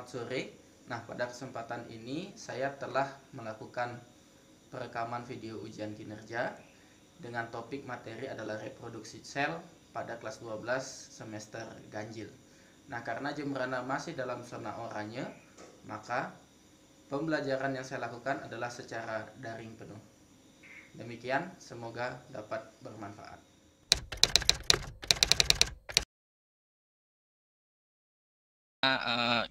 Selamat sore. Nah, pada kesempatan ini saya telah melakukan perekaman video ujian kinerja dengan topik materi adalah reproduksi sel pada kelas 12 semester ganjil. Nah, karena Jembrana masih dalam zona oranye, maka pembelajaran yang saya lakukan adalah secara daring penuh. Demikian, semoga dapat bermanfaat.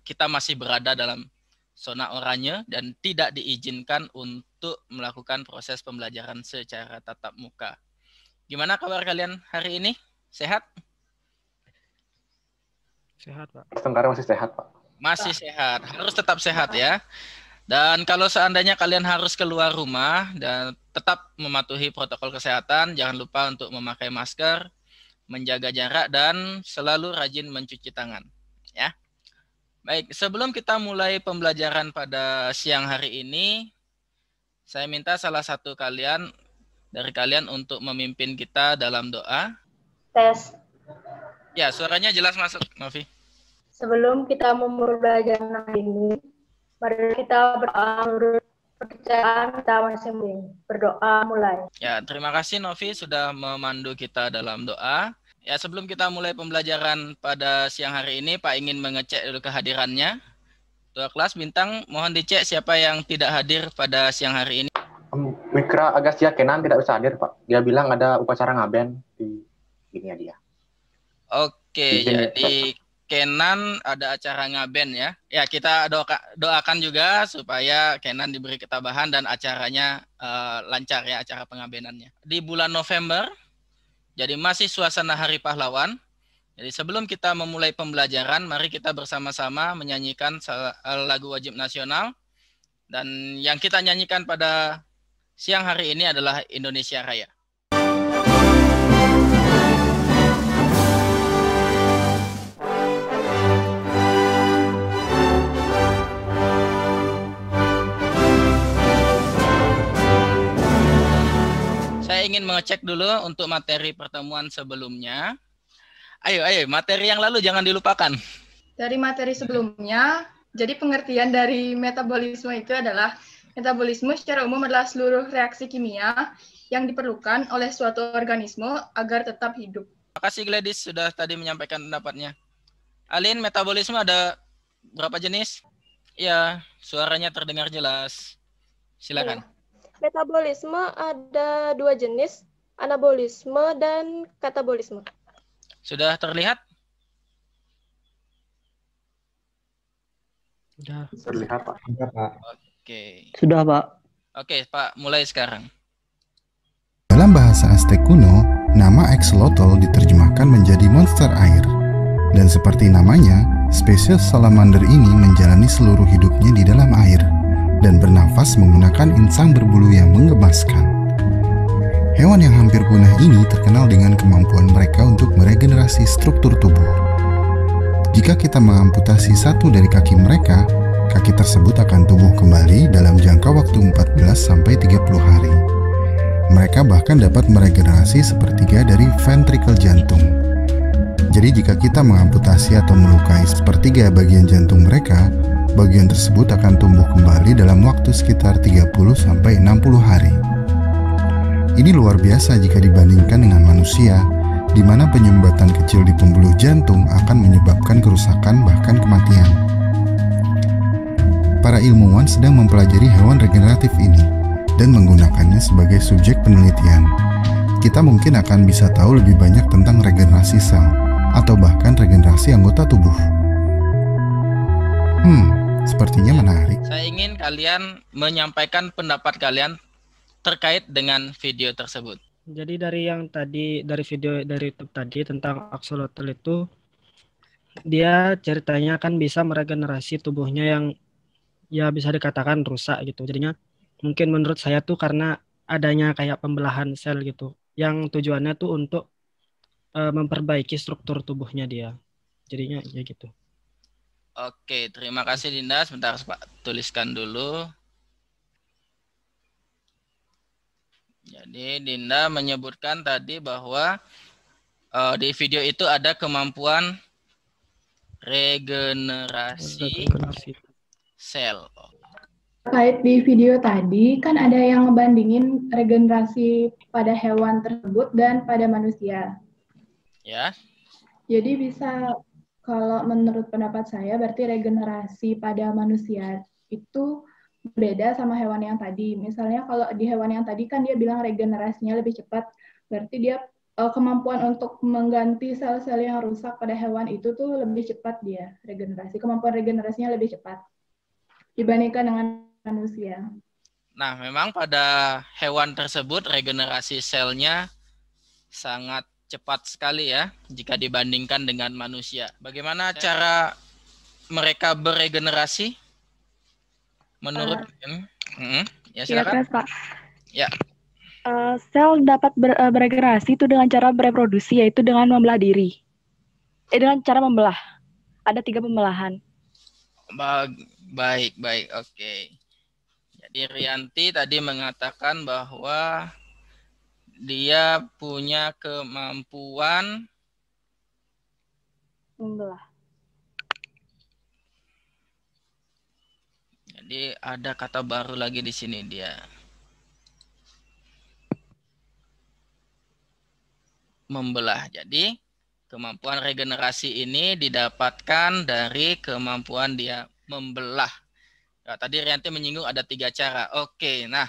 Kita masih berada dalam zona oranye dan tidak diizinkan untuk melakukan proses pembelajaran secara tatap muka. Gimana kabar kalian hari ini? Sehat? Sehat, Pak. Sekarang masih sehat, Pak. Masih sehat, harus tetap sehat ya. Dan kalau seandainya kalian harus keluar rumah dan tetap mematuhi protokol kesehatan, jangan lupa untuk memakai masker, menjaga jarak, dan selalu rajin mencuci tangan. Ya. Baik, sebelum kita mulai pembelajaran pada siang hari ini, saya minta salah satu dari kalian untuk memimpin kita dalam doa. Tes. Ya, suaranya jelas masuk, Novi. Sebelum kita memulai pembelajaran hari ini, mari kita berdoa menurut kepercayaan kita masing-masing. Berdoa mulai. Ya, terima kasih Novi sudah memandu kita dalam doa. Ya, sebelum kita mulai pembelajaran pada siang hari ini, Pak ingin mengecek dulu kehadirannya. Ketua kelas Bintang, mohon dicek siapa yang tidak hadir pada siang hari ini. Mikra Agastia Kenan tidak bisa hadir, Pak. Dia bilang ada upacara ngaben di ininya dia. Oke, jadi Kenan ada acara ngaben ya. Ya, kita doakan juga supaya Kenan diberi ketabahan dan acaranya lancar ya, acara pengabenannya. Di bulan November, jadi masih suasana Hari Pahlawan. Jadi sebelum kita memulai pembelajaran, mari kita bersama-sama menyanyikan lagu wajib nasional. Dan yang kita nyanyikan pada siang hari ini adalah Indonesia Raya. Saya ingin mengecek dulu untuk materi pertemuan sebelumnya. Ayo, materi yang lalu jangan dilupakan. Dari materi sebelumnya, jadi pengertian dari metabolisme itu adalah metabolisme secara umum adalah seluruh reaksi kimia yang diperlukan oleh suatu organisme agar tetap hidup. Terima kasih Gladys sudah tadi menyampaikan pendapatnya. Alin, metabolisme ada berapa jenis? Ya, suaranya terdengar jelas. Silakan. Ya. Metabolisme ada 2 jenis, anabolisme dan katabolisme. Sudah terlihat? Sudah. Terlihat, Pak. Sudah, Pak. Oke. Sudah, Pak. Oke, Pak, mulai sekarang. Dalam bahasa Aztec kuno, nama axolotl diterjemahkan menjadi monster air. Dan seperti namanya, spesies salamander ini menjalani seluruh hidupnya di dalam air dan bernafas menggunakan insang berbulu yang menggemaskan. Hewan yang hampir punah ini terkenal dengan kemampuan mereka untuk meregenerasi struktur tubuh. Jika kita mengamputasi satu dari kaki mereka, kaki tersebut akan tumbuh kembali dalam jangka waktu 14-30 hari. Mereka bahkan dapat meregenerasi sepertiga dari ventrikel jantung. Jadi jika kita mengamputasi atau melukai sepertiga bagian jantung mereka, bagian tersebut akan tumbuh kembali dalam waktu sekitar 30-60 hari. Ini luar biasa jika dibandingkan dengan manusia, di mana penyumbatan kecil di pembuluh jantung akan menyebabkan kerusakan bahkan kematian. Para ilmuwan sedang mempelajari hewan regeneratif ini dan menggunakannya sebagai subjek penelitian. Kita mungkin akan bisa tahu lebih banyak tentang regenerasi sel atau bahkan regenerasi anggota tubuh. Sepertinya menarik. Saya ingin kalian menyampaikan pendapat kalian terkait dengan video tersebut. Jadi dari yang tadi, dari video dari YouTube tadi tentang axolotl itu, dia ceritanya kan bisa meregenerasi tubuhnya yang ya bisa dikatakan rusak gitu. Jadinya mungkin menurut saya tuh karena adanya kayak pembelahan sel gitu, yang tujuannya tuh untuk memperbaiki struktur tubuhnya dia. Jadinya ya gitu. Oke, terima kasih Dinda. Sebentar Pak, tuliskan dulu. Jadi Dinda menyebutkan tadi bahwa di video itu ada kemampuan Regenerasi Regenerasi. sel. Terkait di video tadi, kan ada yang ngebandingin regenerasi pada hewan tersebut dan pada manusia. Ya. Jadi bisa, kalau menurut pendapat saya, berarti regenerasi pada manusia itu berbeda sama hewan yang tadi. Misalnya kalau di hewan yang tadi kan dia bilang regenerasinya lebih cepat, berarti dia kemampuan untuk mengganti sel-sel yang rusak pada hewan itu tuh lebih cepat dia regenerasi. Kemampuan regenerasinya lebih cepat dibandingkan dengan manusia. Nah, memang pada hewan tersebut regenerasi selnya sangat cepat sekali ya jika dibandingkan dengan manusia. Bagaimana cara mereka beregenerasi? Menurut ya silakan. Pak. Ya. Sel dapat beregenerasi itu dengan cara bereproduksi, yaitu dengan membelah diri. Dengan cara membelah. Ada 3 pembelahan. Baik, oke. Jadi Rianti tadi mengatakan bahwa dia punya kemampuan membelah. Jadi ada kata baru lagi di sini dia. Membelah. Jadi kemampuan regenerasi ini didapatkan dari kemampuan dia membelah. Nah, tadi Rianti menyinggung ada 3 cara. Oke, nah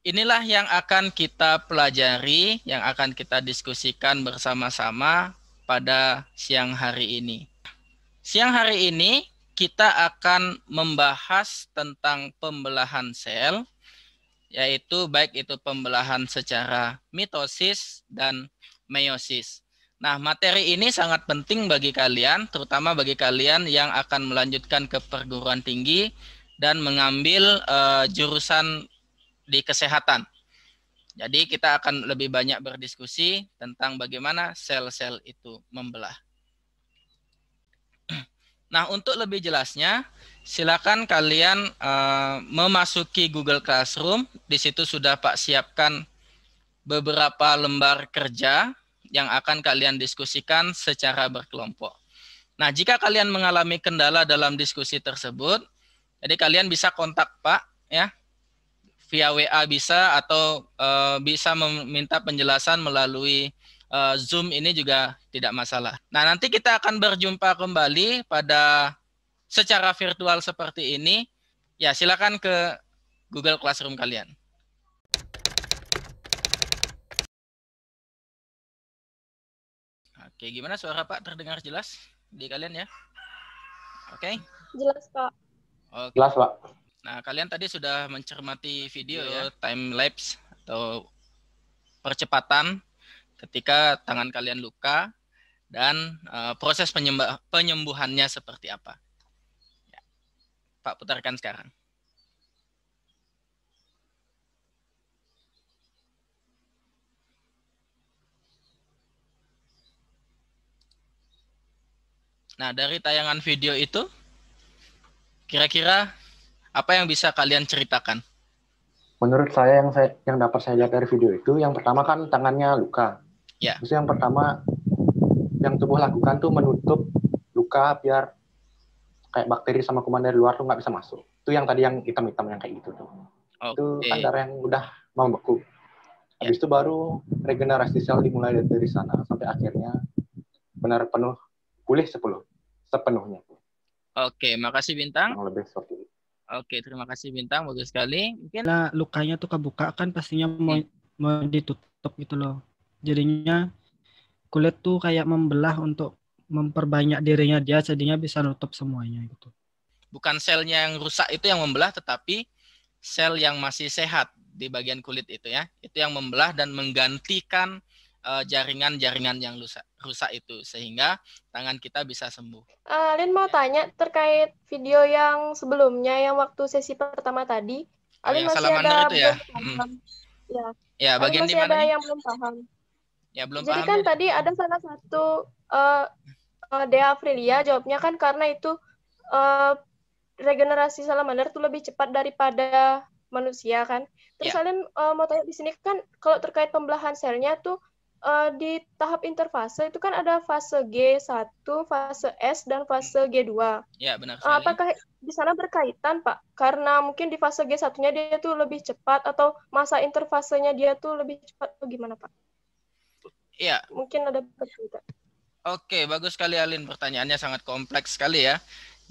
inilah yang akan kita pelajari, yang akan kita diskusikan bersama-sama pada siang hari ini. Siang hari ini kita akan membahas tentang pembelahan sel, yaitu baik itu pembelahan secara mitosis dan meiosis. Nah, materi ini sangat penting bagi kalian, terutama bagi kalian yang akan melanjutkan ke perguruan tinggi dan mengambil jurusan di kesehatan. Jadi kita akan lebih banyak berdiskusi tentang bagaimana sel-sel itu membelah. Nah, untuk lebih jelasnya, silakan kalian memasuki Google Classroom. Di situ sudah Pak siapkan beberapa lembar kerja yang akan kalian diskusikan secara berkelompok. Nah, jika kalian mengalami kendala dalam diskusi tersebut, jadi kalian bisa kontak Pak ya, via WA bisa, atau bisa meminta penjelasan melalui Zoom ini juga tidak masalah. Nah, nanti kita akan berjumpa kembali pada secara virtual seperti ini. Ya, silakan ke Google Classroom kalian. Oke, gimana suara Pak? Terdengar jelas di kalian ya? Oke? Jelas, Pak. Oke. Jelas, Pak. Nah, kalian tadi sudah mencermati video ya, time lapse atau percepatan ketika tangan kalian luka dan proses penyembuhannya seperti apa. Ya. Pak putarkan sekarang. Nah, dari tayangan video itu, kira-kira apa yang bisa kalian ceritakan? Menurut saya yang dapat saya lihat dari video itu, yang pertama kan tangannya luka. Ya. Terus yang pertama yang tubuh lakukan tuh menutup luka biar kayak bakteri sama kuman dari luar tuh nggak bisa masuk. Itu yang tadi yang hitam-hitam yang kayak gitu tuh. Oke. Itu kan darah yang udah membeku. Habis itu baru regenerasi sel dimulai dari sana sampai akhirnya benar penuh pulih sepenuhnya. Oke, makasih Bintang. Yang lebih seperti itu. Oke, terima kasih Bintang, bagus sekali. Mungkin Nah, lukanya tuh kebuka kan pastinya mau ditutup gitu loh. Jadinya kulit tuh kayak membelah untuk memperbanyak dirinya dia, jadinya bisa nutup semuanya gitu. bukan selnya yang rusak itu yang membelah, tetapi sel yang masih sehat di bagian kulit itu ya, itu yang membelah dan menggantikan jaringan-jaringan yang rusak itu, sehingga tangan kita bisa sembuh. Alin mau tanya terkait video yang sebelumnya, yang waktu sesi pertama tadi. Alin yang masih salamander ada itu ya? belum paham. Ya. Ya, bagian di masih mana ada nih? yang belum paham. Ya, belum Jadi paham. kan Ya. tadi ada salah satu Dea Aprilia jawabnya kan karena itu regenerasi salamander itu lebih cepat daripada manusia kan. Terus Alin mau tanya di sini kan kalau terkait pembelahan selnya tuh di tahap interfase itu kan ada fase G1, fase S, dan fase G2. Ya, benar sekali. Apakah di sana berkaitan, Pak? Karena mungkin di fase G1-nya dia tuh lebih cepat, atau masa interfasenya dia tuh lebih cepat, atau gimana, Pak? Iya. Mungkin ada perbedaan. Oke, bagus sekali Alin. Pertanyaannya sangat kompleks sekali ya.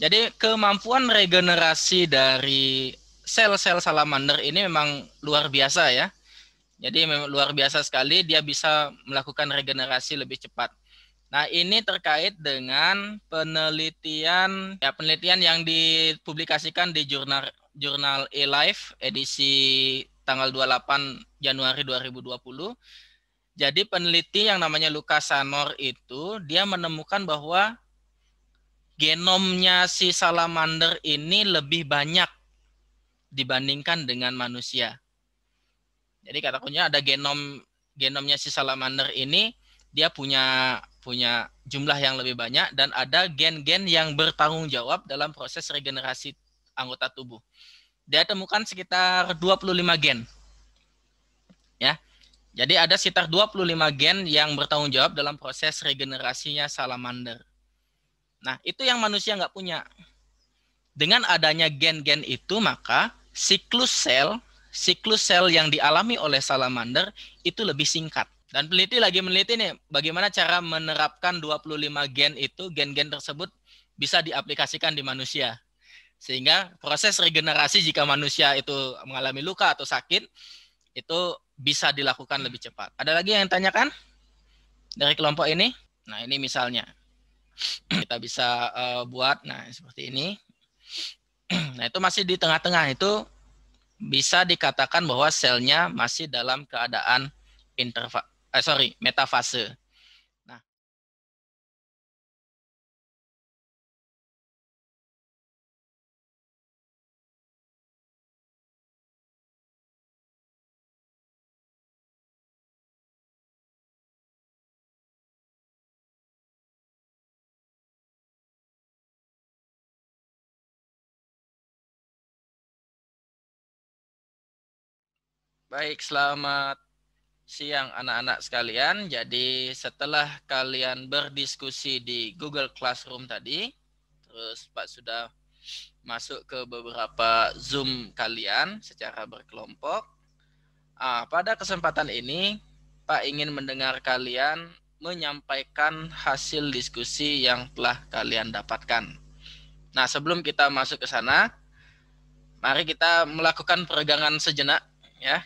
Jadi kemampuan regenerasi dari sel-sel salamander ini memang luar biasa ya. Jadi memang luar biasa sekali, dia bisa melakukan regenerasi lebih cepat. Nah, ini terkait dengan penelitian yang dipublikasikan di jurnal eLife edisi tanggal 28 Januari 2020. Jadi peneliti yang namanya Lucas Sanor itu dia menemukan bahwa genomnya si salamander ini lebih banyak dibandingkan dengan manusia. Jadi kata kuncinya ada genomnya si salamander ini dia punya jumlah yang lebih banyak dan ada gen-gen yang bertanggung jawab dalam proses regenerasi anggota tubuh. Dia temukan sekitar 25 gen. Ya. Jadi ada sekitar 25 gen yang bertanggung jawab dalam proses regenerasinya salamander. Nah, itu yang manusia nggak punya. Dengan adanya gen-gen itu, maka siklus sel yang dialami oleh salamander itu lebih singkat. Dan peneliti lagi meneliti nih bagaimana cara menerapkan 25 gen itu, gen-gen tersebut bisa diaplikasikan di manusia. Sehingga proses regenerasi jika manusia itu mengalami luka atau sakit, itu bisa dilakukan lebih cepat. Ada lagi yang tanyakan dari kelompok ini? Nah, ini misalnya. Kita bisa buat, nah seperti ini. Nah, itu masih di tengah-tengah, itu bisa dikatakan bahwa selnya masih dalam keadaan metafase. Nah, baik, selamat siang anak-anak sekalian. Jadi setelah kalian berdiskusi di Google Classroom tadi, terus Pak sudah masuk ke beberapa Zoom kalian secara berkelompok. Pada kesempatan ini, Pak ingin mendengar kalian menyampaikan hasil diskusi yang telah kalian dapatkan. Nah, sebelum kita masuk ke sana, mari kita melakukan peregangan sejenak. Ya,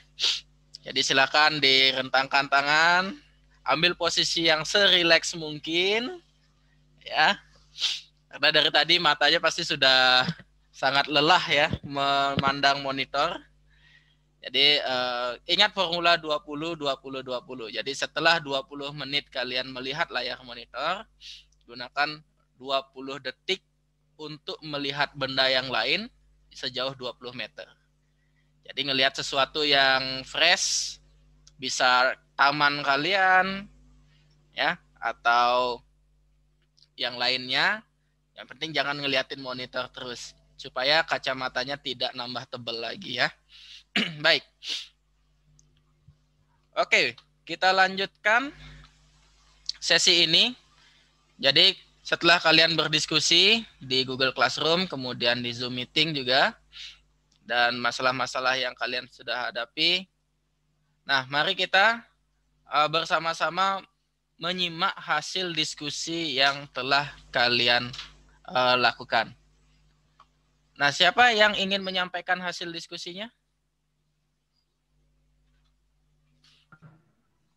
jadi silakan direntangkan tangan, ambil posisi yang serileks mungkin, ya. Karena dari tadi matanya pasti sudah sangat lelah ya memandang monitor. Jadi ingat formula 20-20-20. Jadi setelah 20 menit kalian melihat layar monitor, gunakan 20 detik untuk melihat benda yang lain sejauh 20 meter. Jadi ngelihat sesuatu yang fresh, bisa taman kalian, ya, atau yang lainnya. Yang penting jangan ngeliatin monitor terus, supaya kacamatanya tidak nambah tebal lagi ya. Baik. Oke, kita lanjutkan sesi ini. Jadi setelah kalian berdiskusi di Google Classroom, kemudian di Zoom Meeting juga, dan masalah-masalah yang kalian sudah hadapi. Nah, mari kita bersama-sama menyimak hasil diskusi yang telah kalian lakukan. Nah, siapa yang ingin menyampaikan hasil diskusinya?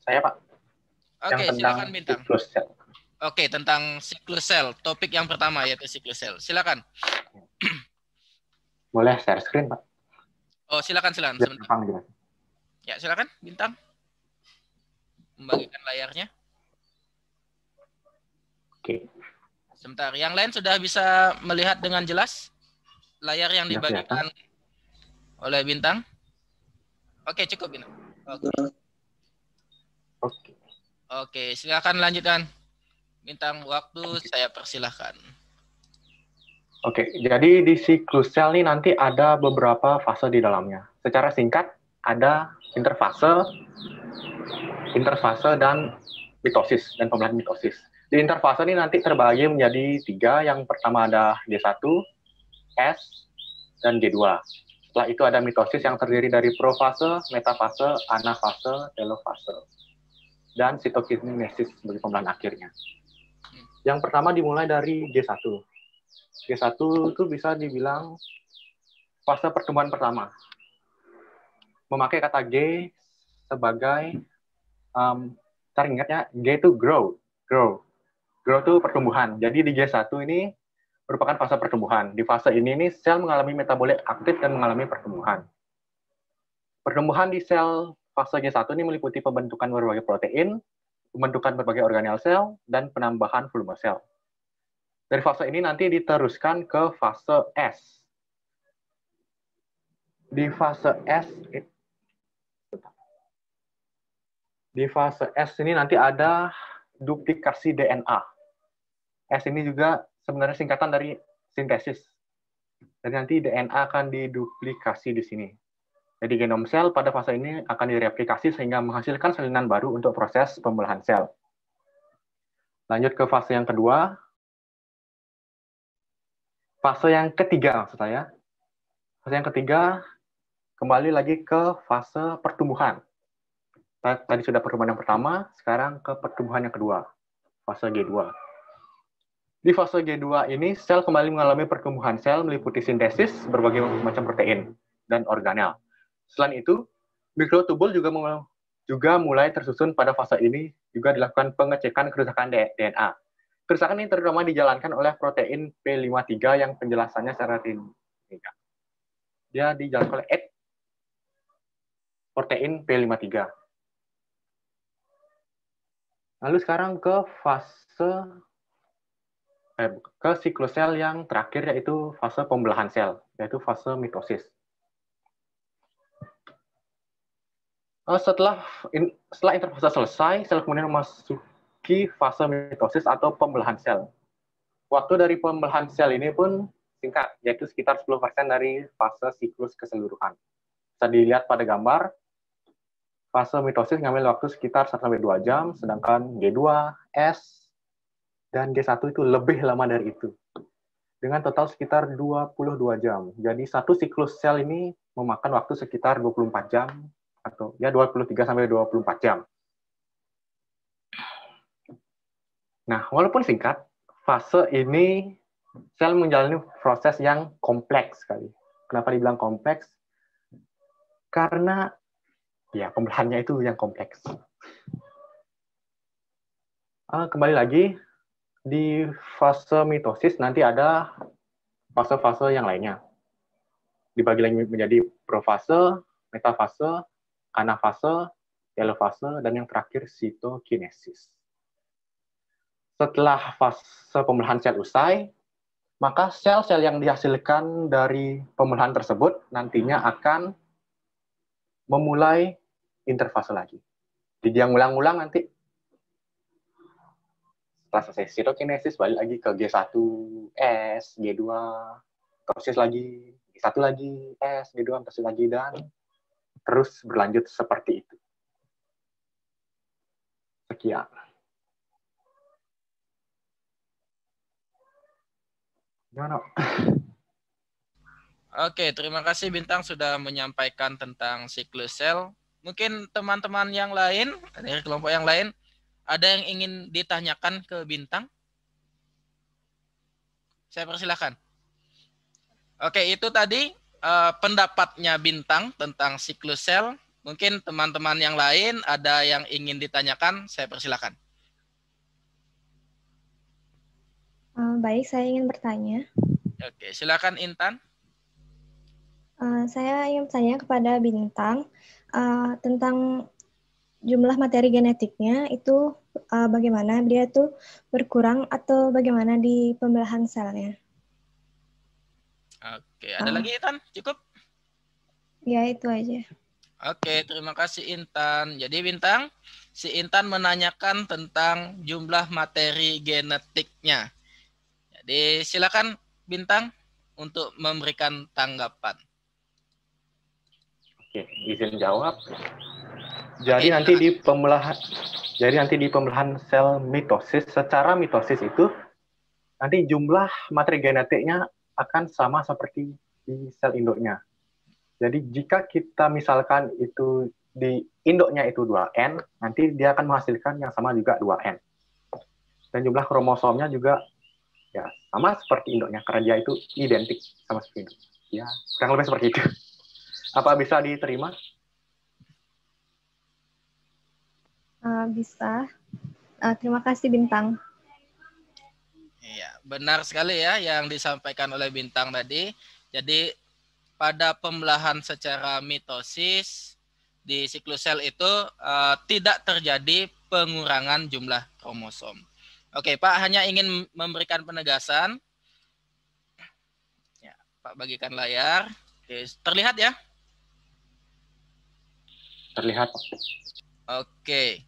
Saya, Pak. Oke, silakan Bintang. Oke, tentang siklus sel. Topik yang pertama yaitu siklus sel. Silakan. Boleh share screen, Pak? Oh, silakan. Ya, silakan, Bintang. Membagikan layarnya. Oke. Sebentar, yang lain sudah bisa melihat dengan jelas layar yang dibagikan oleh Bintang? Oke, cukup, Bintang. Oke, silakan lanjutkan. Bintang, waktu saya persilahkan. Oke, jadi di siklus sel ini nanti ada beberapa fase di dalamnya. Secara singkat, ada interfase dan mitosis dan pembelahan mitosis. Di interfase ini nanti terbagi menjadi 3. Yang pertama ada G1, S, dan G2. Setelah itu ada mitosis yang terdiri dari profase, metafase, anafase, telofase, dan sitokinesis sebagai pembelahan akhirnya. Yang pertama dimulai dari G1. G1 itu bisa dibilang fase pertumbuhan pertama. Memakai kata G sebagai, cara ingatnya, G itu grow. Grow itu pertumbuhan. Jadi di G1 ini merupakan fase pertumbuhan. Di fase ini sel mengalami metabolit aktif dan mengalami pertumbuhan. Pertumbuhan di sel fase G1 ini meliputi pembentukan berbagai protein, pembentukan berbagai organel sel, dan penambahan volume sel. Dari fase ini nanti diteruskan ke fase S. Di fase S ini nanti ada duplikasi DNA. S ini juga sebenarnya singkatan dari sintesis. Dan nanti DNA akan diduplikasi di sini. Jadi genom sel pada fase ini akan direplikasi sehingga menghasilkan salinan baru untuk proses pembelahan sel. Lanjut ke fase yang kedua. Fase yang ketiga maksud saya. Fase yang ketiga kembali lagi ke fase pertumbuhan. Tadi sudah pertumbuhan yang pertama, sekarang ke pertumbuhan yang kedua, fase G2. Di fase G2 ini, sel kembali mengalami pertumbuhan sel meliputi sintesis berbagai macam protein dan organel. Selain itu, mikrotubul juga mulai tersusun pada fase ini, juga dilakukan pengecekan kerusakan DNA. Kerusakan ini terutama dijalankan oleh protein P53 yang penjelasannya secara ringkas. Dia dijalankan oleh protein P53. Lalu sekarang ke siklus sel yang terakhir, yaitu fase pembelahan sel, yaitu fase mitosis. Setelah interfase selesai, sel kemudian memasuki fase mitosis atau pembelahan sel. Waktu dari pembelahan sel ini pun singkat, yaitu sekitar 10% dari fase siklus keseluruhan. Bisa dilihat pada gambar. Fase mitosis mengambil waktu sekitar 1-2 jam, sedangkan G2, S, dan G1 itu lebih lama dari itu. Dengan total sekitar 22 jam. Jadi satu siklus sel ini memakan waktu sekitar 24 jam, atau ya 23-24 jam. Nah, walaupun singkat, fase ini sel menjalani proses yang kompleks sekali. Kenapa dibilang kompleks? Karena ya, pembelahannya itu yang kompleks. Kembali lagi, di fase mitosis nanti ada fase-fase yang lainnya. Dibagi lagi menjadi profase, metafase, anafase, telofase, dan yang terakhir sitokinesis. Setelah fase pembelahan sel usai, maka sel-sel yang dihasilkan dari pembelahan tersebut nantinya akan memulai interfase lagi. Jadi yang ulang-ulang nanti setelah selesai sitokinesis balik lagi ke G1, S, G2, mitosis lagi, G1 lagi, S, G2, mitosis lagi, dan terus berlanjut seperti itu. Sekian. Gimana? Oke, terima kasih Bintang sudah menyampaikan tentang siklus sel. Mungkin teman-teman yang lain, dari kelompok yang lain, ada yang ingin ditanyakan ke Bintang? Saya persilahkan. Oke, itu tadi pendapatnya Bintang tentang siklus sel. Mungkin teman-teman yang lain ada yang ingin ditanyakan, saya persilahkan. Baik, saya ingin bertanya. Oke, silakan Intan. Saya ingin bertanya kepada Bintang tentang jumlah materi genetiknya itu bagaimana dia tuh berkurang atau bagaimana di pembelahan selnya? Oke, ada lagi Intan? Cukup? Ya, itu aja. Oke, terima kasih Intan. Jadi Bintang, si Intan menanyakan tentang jumlah materi genetiknya. Jadi silakan Bintang untuk memberikan tanggapan. Oke, izin jawab. Jadi nanti di pembelahan sel mitosis, secara mitosis itu nanti jumlah materi genetiknya akan sama seperti di sel induknya. Jadi jika kita misalkan itu di induknya itu 2N, nanti dia akan menghasilkan yang sama juga 2N. Dan jumlah kromosomnya juga ya sama seperti induknya, karena dia itu identik sama seperti induk. Ya, kurang lebih seperti itu. Apa bisa diterima? Bisa. Terima kasih Bintang. Iya, benar sekali ya yang disampaikan oleh Bintang tadi. Jadi pada pembelahan secara mitosis di siklus sel itu tidak terjadi pengurangan jumlah kromosom. Oke, Pak hanya ingin memberikan penegasan. Ya, Pak bagikan layar. Oke, terlihat ya? Terlihat. Oke.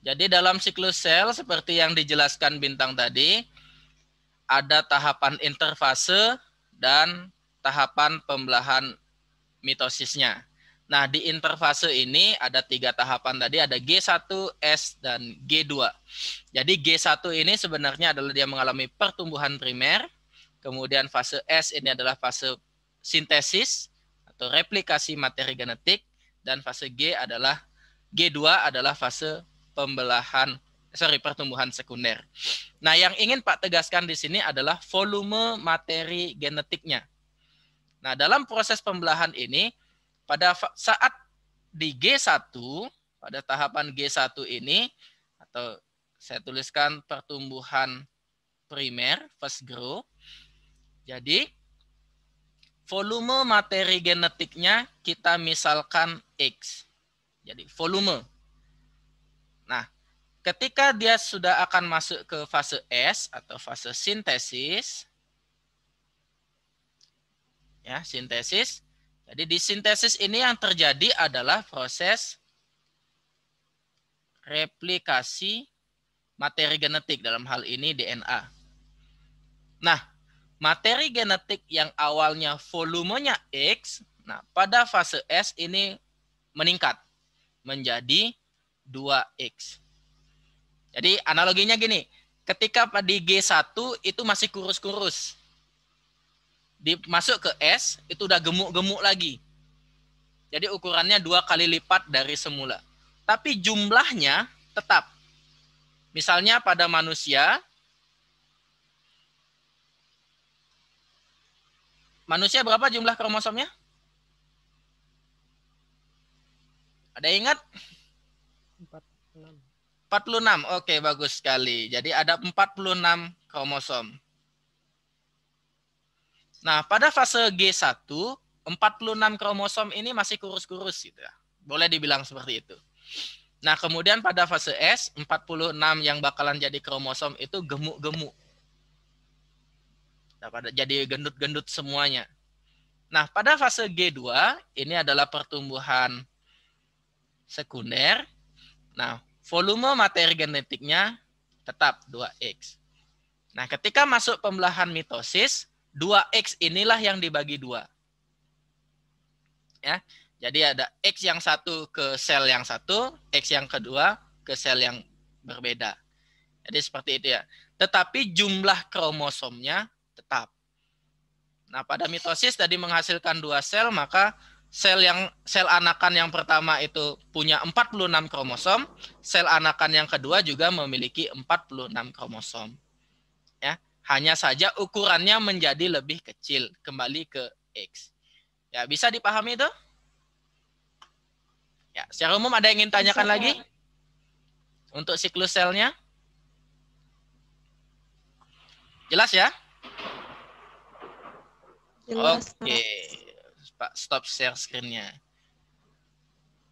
Jadi dalam siklus sel seperti yang dijelaskan Bintang tadi, ada tahapan interfase dan tahapan pembelahan mitosisnya. Nah, di interfase ini ada 3 tahapan tadi, ada G1, S, dan G2. Jadi G1 ini sebenarnya adalah dia mengalami pertumbuhan primer, kemudian fase S ini adalah fase sintesis atau replikasi materi genetik, dan fase G2 adalah fase pertumbuhan sekunder. Nah, yang ingin Pak tegaskan di sini adalah volume materi genetiknya. Nah, dalam proses pembelahan ini, pada saat di G1, pada tahapan G1 ini, atau saya tuliskan pertumbuhan primer, first growth, jadi volume materi genetiknya kita misalkan X. Jadi volume. Nah, ketika dia sudah akan masuk ke fase S atau fase sintesis, ya sintesis. Jadi di sintesis ini yang terjadi adalah proses replikasi materi genetik, dalam hal ini DNA. Nah, materi genetik yang awalnya volumenya X, nah pada fase S ini meningkat menjadi 2X. Jadi analoginya gini, ketika di G1 itu masih kurus-kurus. Masuk ke S itu udah gemuk-gemuk lagi. Jadi ukurannya 2 kali lipat dari semula. Tapi jumlahnya tetap. Misalnya pada manusia berapa jumlah kromosomnya? Ada yang ingat? 46. Oke, bagus sekali. Jadi ada 46 kromosom. Nah, pada fase G1, 46 kromosom ini masih kurus-kurus gitu ya. Boleh dibilang seperti itu. Nah, kemudian pada fase S, 46 yang bakalan jadi kromosom itu gemuk-gemuk. Jadi gendut-gendut semuanya. Nah, pada fase G2, ini adalah pertumbuhan sekunder. Nah, volume materi genetiknya tetap 2X. Nah, ketika masuk pembelahan mitosis, 2X inilah yang dibagi 2. Ya, jadi ada X yang satu ke sel yang satu, X yang kedua ke sel yang berbeda. Jadi seperti itu ya. Tetapi jumlah kromosomnya tetap. Nah, pada mitosis tadi menghasilkan 2 sel, maka sel anakan yang pertama itu punya 46 kromosom, sel anakan yang kedua juga memiliki 46 kromosom. Ya, hanya saja ukurannya menjadi lebih kecil, kembali ke X. Ya, bisa dipahami itu? Ya, secara umum ada yang ingin tanyakan lagi? Untuk siklus selnya? Jelas ya? Jelas. Oke. Pak, stop share screen-nya.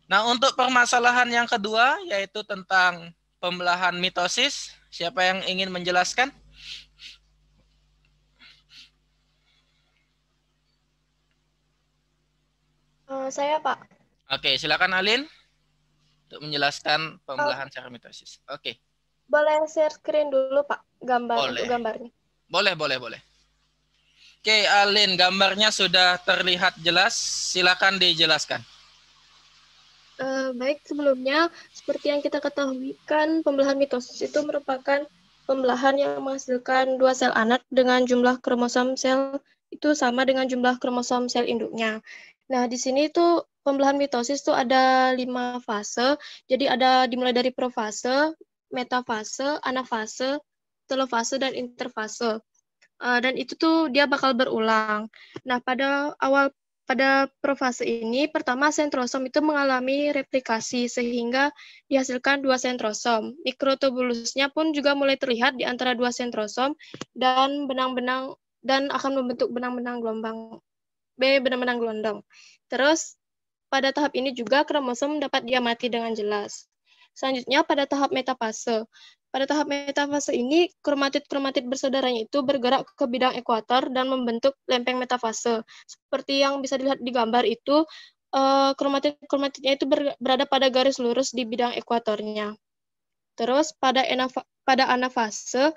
Nah, untuk permasalahan yang kedua, yaitu tentang pembelahan mitosis. Siapa yang ingin menjelaskan? Saya, Pak. Oke, silakan Alin untuk menjelaskan pembelahan secara mitosis. Oke. Boleh share screen dulu, Pak, untuk gambarnya. Boleh. Oke, Alin, gambarnya sudah terlihat jelas. Silakan dijelaskan. Baik, sebelumnya seperti yang kita ketahui kan pembelahan mitosis itu merupakan pembelahan yang menghasilkan 2 sel anak dengan jumlah kromosom sel itu sama dengan jumlah kromosom sel induknya. Nah, di sini tuh pembelahan mitosis tuh ada 5 fase. Jadi ada dimulai dari profase, metafase, anafase, telofase, dan interfase. Dan itu tuh dia bakal berulang. Nah, pada profase ini, pertama sentrosom itu mengalami replikasi sehingga dihasilkan 2 sentrosom. Mikrotubulusnya pun juga mulai terlihat di antara 2 sentrosom dan akan membentuk benang-benang gelondong. Terus pada tahap ini juga kromosom dapat diamati dengan jelas. Selanjutnya pada tahap metafase. Pada tahap metafase ini, kromatid-kromatid bersaudaranya itu bergerak ke bidang ekuator dan membentuk lempeng metafase. Seperti yang bisa dilihat di gambar itu, kromatid-kromatidnya itu berada pada garis lurus di bidang ekuatornya. Terus pada anafase,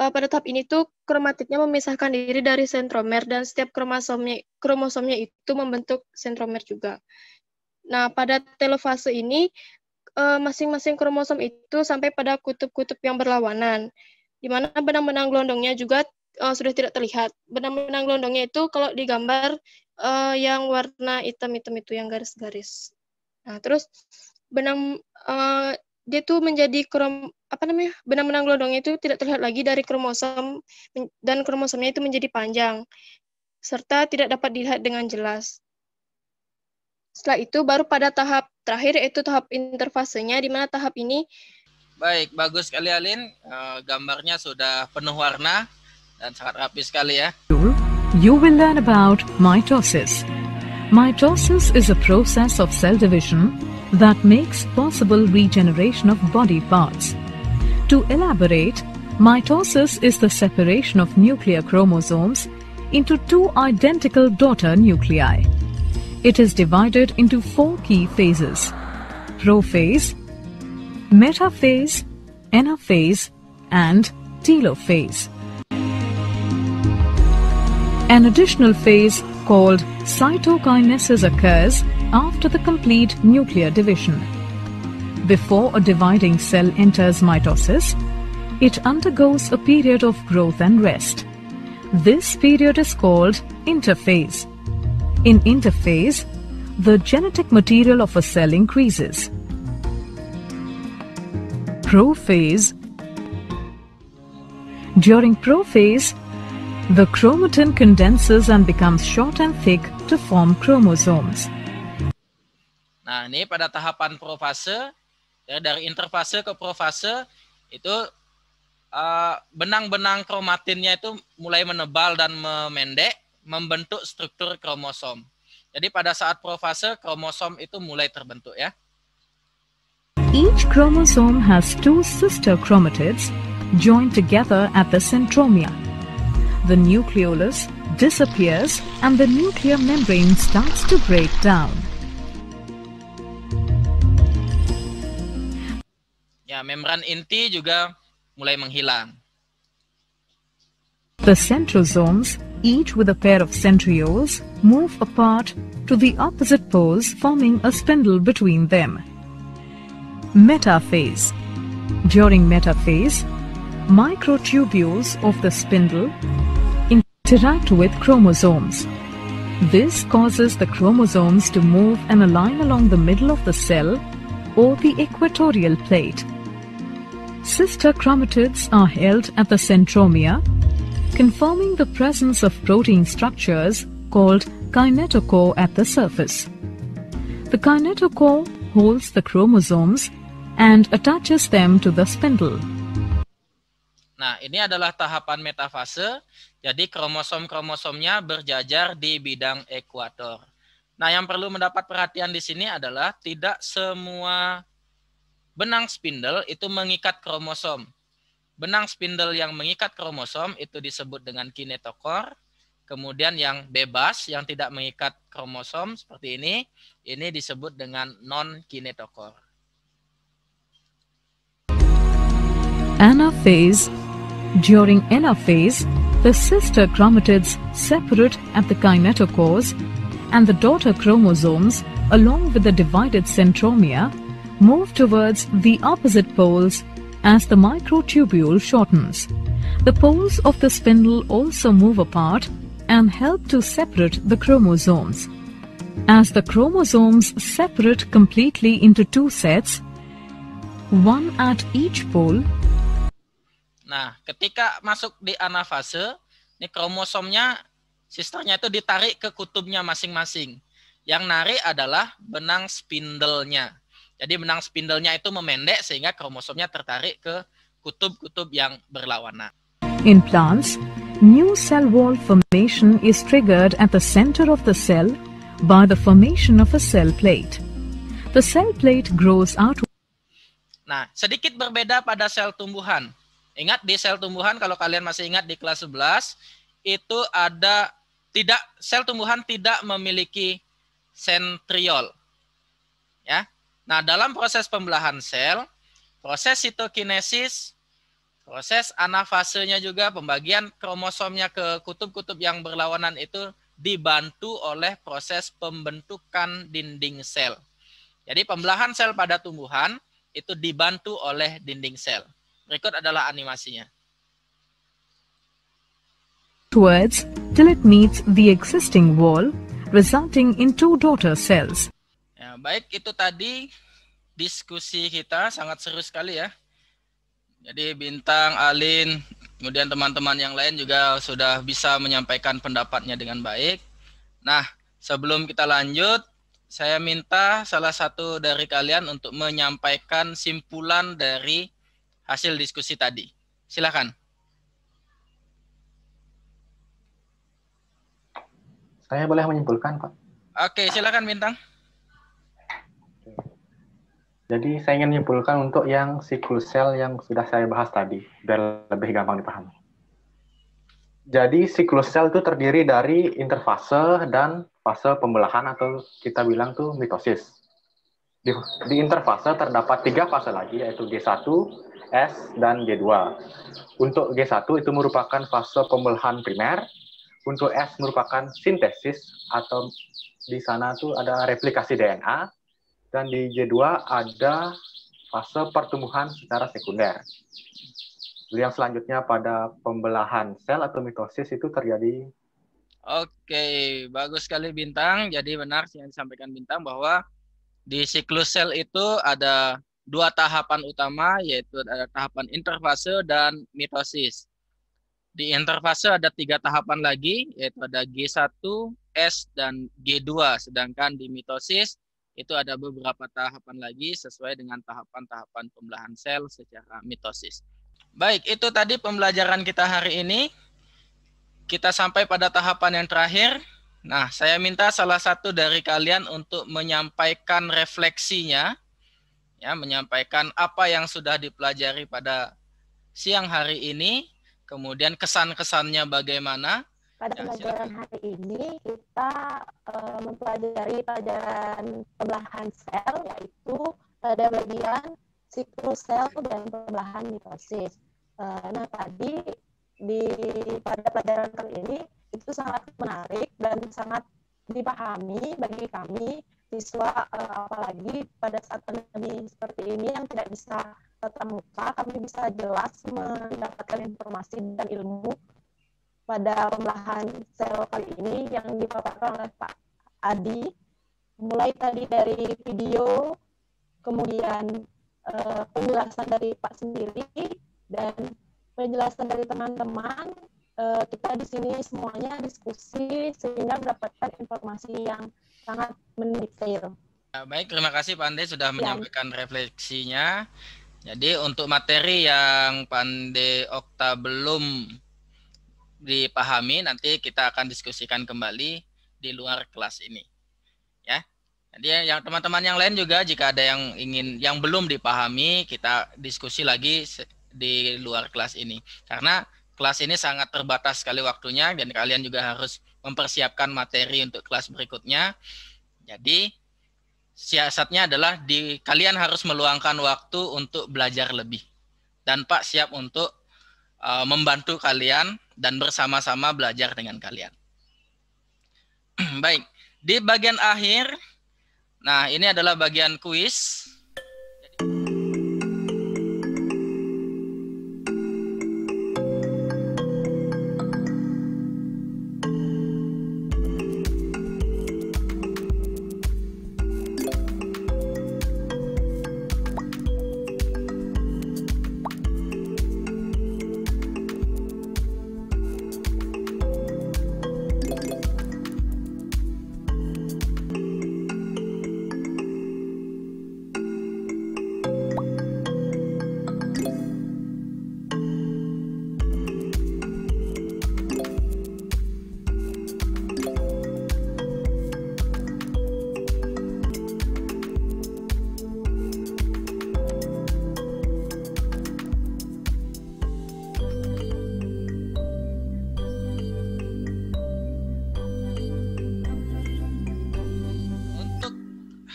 pada tahap ini tuh kromatidnya memisahkan diri dari sentromer dan setiap kromosomnya itu membentuk sentromer juga. Nah, pada telofase ini, masing-masing kromosom itu sampai pada kutub-kutub yang berlawanan, di mana benang-benang gelondongnya juga sudah tidak terlihat. Benang-benang gelondongnya itu kalau digambar yang warna hitam-hitam itu yang garis-garis. Nah, terus dia tuh menjadi benang-benang gelondongnya itu tidak terlihat lagi dari kromosom dan kromosomnya itu menjadi panjang serta tidak dapat dilihat dengan jelas. Setelah itu baru pada tahap terakhir yaitu tahap interfasenya, di mana tahap ini baik, bagus sekali Alin, gambarnya sudah penuh warna dan sangat rapi sekali ya. You will learn about mitosis. Mitosis is a process of cell division that makes possible regeneration of body parts. To elaborate, mitosis is the separation of nuclear chromosomes into 2 identical daughter nuclei. It is divided into 4 key phases: prophase, metaphase, anaphase, and telophase. An additional phase called cytokinesis occurs after the complete nuclear division. Before a dividing cell enters mitosis, it undergoes a period of growth and rest. This period is called interphase. In interphase, the genetic material of a cell increases. Prophase. During prophase, the chromatin condenses and becomes short and thick to form chromosomes. Nah, ini pada tahapan profase, ya, dari interfase ke profase, itu benang-benang kromatinnya itu mulai menebal dan memendek, membentuk struktur kromosom. Jadi pada saat profase, kromosom itu mulai terbentuk ya. Each chromosome has 2 sister chromatids joined together at the centromere. The nucleolus disappears and the nuclear membrane starts to break down. Ya, membran inti juga mulai menghilang. The centrosomes, each with a pair of centrioles, move apart to the opposite poles, forming a spindle between them. Metaphase. During metaphase, microtubules of the spindle interact with chromosomes. This causes the chromosomes to move and align along the middle of the cell or the equatorial plate. Sister chromatids are held at the centromere, confirming the presence of protein structures called kinetochore at the surface. The kinetochore holds the chromosomes and attaches them to the spindle. Nah, ini adalah tahapan metafase. Jadi kromosom-kromosomnya berjajar di bidang ekuator. Nah, yang perlu mendapat perhatian di sini adalah tidak semua benang spindle itu mengikat kromosom. Benang spindle yang mengikat kromosom itu disebut dengan kinetochore. Kemudian yang bebas, yang tidak mengikat kromosom seperti ini disebut dengan non-kinetochore. Anaphase. During anaphase, the sister chromatids separate at the kinetochores, and the daughter chromosomes, along with the divided centromere, move towards the opposite poles as the microtubule shortens. The poles of the spindle also move apart and help to separate the chromosomes. As the chromosomes separate completely into two sets, one at each pole. Nah, ketika masuk di anafase, ini kromosomnya, sisternya itu ditarik ke kutubnya masing-masing. Yang narik adalah benang spindlenya. Jadi benang spindlenya itu memendek sehingga kromosomnya tertarik ke kutub-kutub yang berlawanan. In plants, new cell wall formation is triggered at the center of the cell by the formation of a cell plate. The cell plate grows out. Nah, sedikit berbeda pada sel tumbuhan. Ingat di sel tumbuhan, kalau kalian masih ingat di kelas 11, itu ada sel tumbuhan tidak memiliki sentriol. Ya. Nah, dalam proses pembelahan sel, proses sitokinesis, proses anafasenya juga, pembagian kromosomnya ke kutub-kutub yang berlawanan itu dibantu oleh proses pembentukan dinding sel. Jadi pembelahan sel pada tumbuhan itu dibantu oleh dinding sel. Berikut adalah animasinya. Towards till it meets the existing wall, resulting in two daughter cells. Ya, baik, itu tadi diskusi kita sangat seru sekali ya. Jadi Bintang, Alin, kemudian teman-teman yang lain juga sudah bisa menyampaikan pendapatnya dengan baik. Nah, sebelum kita lanjut, saya minta salah satu dari kalian untuk menyampaikan simpulan dari hasil diskusi tadi. Silakan. Saya boleh menyimpulkan, Pak? Oke, silakan Bintang. Jadi saya ingin menyimpulkan untuk yang siklus sel yang sudah saya bahas tadi, biar lebih gampang dipahami. Jadi siklus sel itu terdiri dari interfase dan fase pembelahan atau kita bilang tuh mitosis. Di interfase terdapat 3 fase lagi, yaitu G1, S, dan G2. Untuk G1 itu merupakan fase pembelahan primer, untuk S merupakan sintesis, atau di sana tuh ada replikasi DNA, dan di G2 ada fase pertumbuhan secara sekunder. Yang selanjutnya pada pembelahan sel atau mitosis itu terjadi. Oke, bagus sekali Bintang. Jadi benar yang disampaikan Bintang bahwa di siklus sel itu ada 2 tahapan utama, yaitu ada tahapan interfase dan mitosis. Di interfase ada 3 tahapan lagi, yaitu ada G1, S, dan G2. Sedangkan di mitosis itu ada beberapa tahapan lagi sesuai dengan tahapan-tahapan pembelahan sel secara mitosis. Baik, itu tadi pembelajaran kita hari ini. Kita sampai pada tahapan yang terakhir. Nah, saya minta salah satu dari kalian untuk menyampaikan refleksinya, ya, menyampaikan apa yang sudah dipelajari pada siang hari ini, kemudian kesan-kesannya bagaimana. Pada pelajaran hari ini kita mempelajari pelajaran pembelahan sel, yaitu pada bagian siklus sel dan pembelahan mitosis. Nah, tadi pada pelajaran kali ini itu sangat menarik dan sangat dipahami bagi kami siswa, apalagi pada saat pandemi seperti ini yang tidak bisa tatap muka, kami bisa jelas mendapatkan informasi dan ilmu pada pembelahan sel kali ini yang dipaparkan oleh Pak Adi, mulai tadi dari video, kemudian penjelasan dari Pak sendiri dan penjelasan dari teman-teman. Kita di sini semuanya diskusi sehingga mendapatkan informasi yang sangat mendetail. Baik, terima kasih Pak Ande sudah menyampaikan refleksinya. Jadi untuk materi yang Pak Ande Okta belum dipahami, nanti kita akan diskusikan kembali di luar kelas ini. Ya. Jadi yang teman-teman yang lain juga jika ada yang belum dipahami, kita diskusi lagi di luar kelas ini. Karena kelas ini sangat terbatas sekali waktunya dan kalian juga harus mempersiapkan materi untuk kelas berikutnya. Jadi siasatnya adalah kalian harus meluangkan waktu untuk belajar lebih. Dan Pak siap untuk membantu kalian dan bersama-sama belajar dengan kalian. Baik, di bagian akhir, nah ini adalah bagian kuis.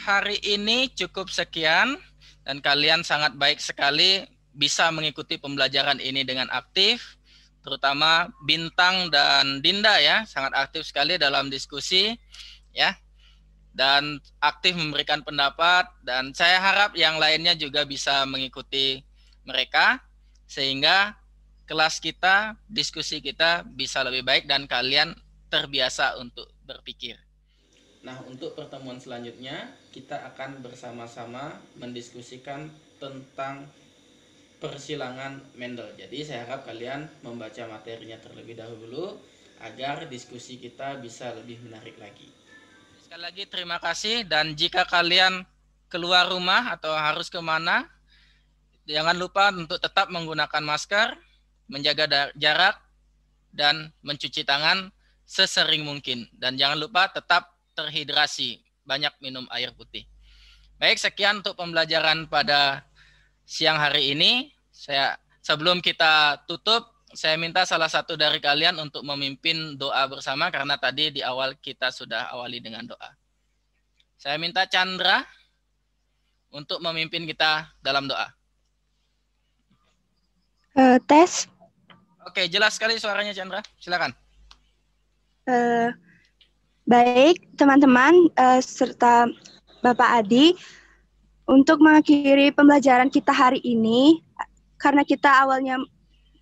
Hari ini cukup sekian dan kalian sangat baik sekali bisa mengikuti pembelajaran ini dengan aktif, terutama Bintang dan Dinda ya, sangat aktif sekali dalam diskusi ya, dan aktif memberikan pendapat, dan saya harap yang lainnya juga bisa mengikuti mereka sehingga kelas kita, diskusi kita bisa lebih baik dan kalian terbiasa untuk berpikir. Nah, untuk pertemuan selanjutnya kita akan bersama-sama mendiskusikan tentang persilangan Mendel. Jadi saya harap kalian membaca materinya terlebih dahulu agar diskusi kita bisa lebih menarik lagi. Sekali lagi terima kasih, dan jika kalian keluar rumah atau harus kemana, jangan lupa untuk tetap menggunakan masker, menjaga jarak, dan mencuci tangan sesering mungkin. Dan jangan lupa tetap terhidrasi, banyak minum air putih. Baik, sekian untuk pembelajaran pada siang hari ini. Sebelum kita tutup, saya minta salah satu dari kalian untuk memimpin doa bersama karena tadi di awal kita sudah awali dengan doa. Saya minta Chandra untuk memimpin kita dalam doa. Tes. Oke, jelas sekali suaranya Chandra. Silakan. Baik, teman-teman serta Bapak Adi, untuk mengakhiri pembelajaran kita hari ini, karena kita awalnya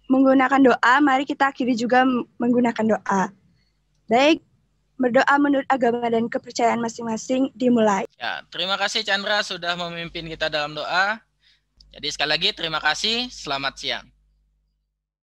menggunakan doa, mari kita akhiri juga menggunakan doa. Baik, berdoa menurut agama dan kepercayaan masing-masing dimulai. Ya, terima kasih Chandra sudah memimpin kita dalam doa. Jadi sekali lagi terima kasih, selamat siang.